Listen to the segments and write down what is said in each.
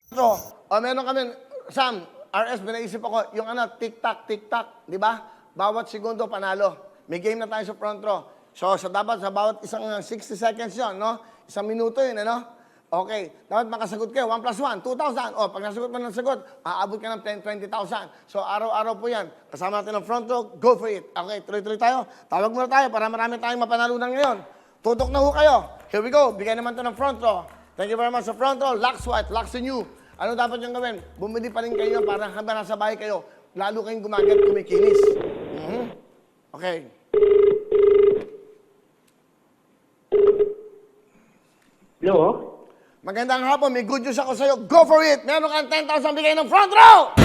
So, meron kami, Sam, RS, may naisip ako, yung tik-tak, di ba? Bawat segundo panalo. May game na tayo sa front row. So, sa bawat isang 60 seconds yun, no? Isang minuto yun, ano? Okay, dapat makasagot kayo. 1 plus 1, 2,000. O, pag nasagot mo ng sagot, aabot ka ng 10, 20,000. So, araw-araw po yan. Kasama natin ang front row, go for it. Okay, tuloy-tuloy tayo. Tawag muna tayo para marami tayong mapanalunan ngayon. Tutok na ho kayo. Here we go. Bigay naman to ng front row. Thank you very much sa front row. Locks white, locks in you. Ano dapat niyong gawin? Bumili pa rin kayo para habang nasa bahay kayo, lalo kayong gumagat, kumikinis. Okay. Hello? Magandang hapon, may good news ako sa'yo. Go for it! Meron kang 10,000 bigay ng front row!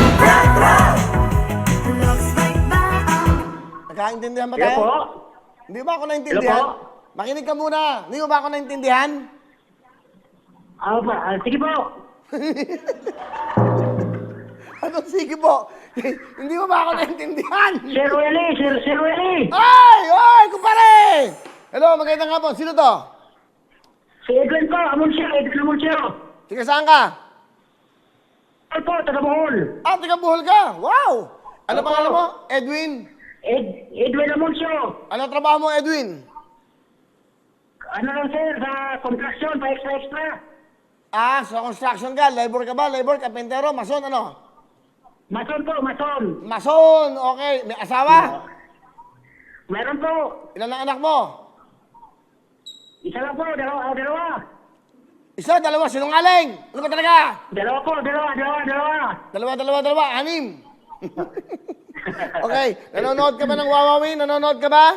Nagkaintindihan ba Hello tayo? po? Hindi ba ako naintindihan? Hello po? Makinig ka muna. Hindi mo ba ako naintindihan? Sige po. Ano, sige po. Hindi mo ba ako naintindihan? Sir Willie. Ay, kumpare! Hello, magandang hapon. Sino to? Si Edwin po, Edwin Amuncio. Tiga saan ka? Ay po, taga Bohol. Tiga Bohol ka. Wow! Ano Opo. pangalan mo? Edwin. Edwin Amuncio. Ano trabaho mo, Edwin? Ano lang sir, sa construction, pa extra. Sa construction ka. Labor ka ba? Labor, kapentero, mason, ano? Mason po, mason. Mason, okay. May asawa? Meron po. Ilan ang anak mo? Isa lang po, dalawa. Isa, dalawa, sinungaling. Ano ba talaga? Dalawa po, dalawa. Dalawa, anim. Okay, nanonood ka ba ng Wawawin? Nanonood ka ba?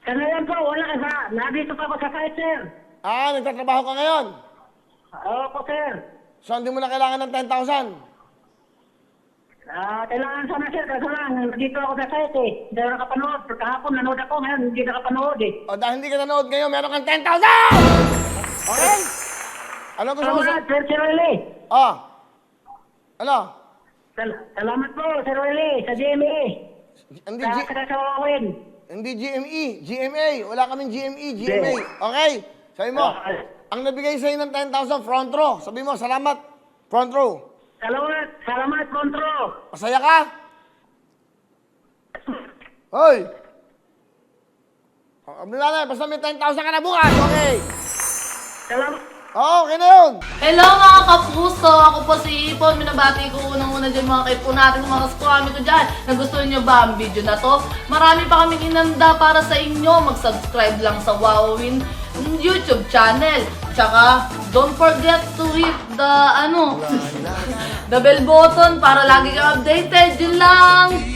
Sa ngayon po, wala ka sa, nandito pa ako sa site sir. Nagtatrabaho ka ngayon. Opo sir. So, hindi mo na kailangan ng 10,000. Kailangan sana sir, kaso lang, nandito ako sa site eh. Hindi ako nakapanood. Kahapon nanood ako, ngayon hindi nakapanood eh. O, dahil hindi ka nanood ngayon, meron kang 10,000! Okay? Ano gusto mo sa... Salamat, Sir Willie. Ano? Salamat po, Sir Willie, sa GMA. Hindi, Sa Wawin. hindi GME, GMA. Wala kaming GME, GMA. Okay? Sabi mo, ang nabigay sa'yo ng 10,000, front row. Sabi mo, salamat, front row. Salamat, Contro. Masaya ka? Hoy! Basta may 10,000 ka na bukas, okay? Salamat. Okay na yun. Hello mga kapuso! Ako po si Ipon. Minabati ko unang-una dyan mga kaipo natin, mga kaskwami ko dyan. Nagustuhan nyo ba ang video na to? Marami pa kaming inanda para sa inyo. Mag-subscribe lang sa Wowin YouTube channel. Tsaka, don't forget to hit the, the bell button para lagi kang updated. Yun lang!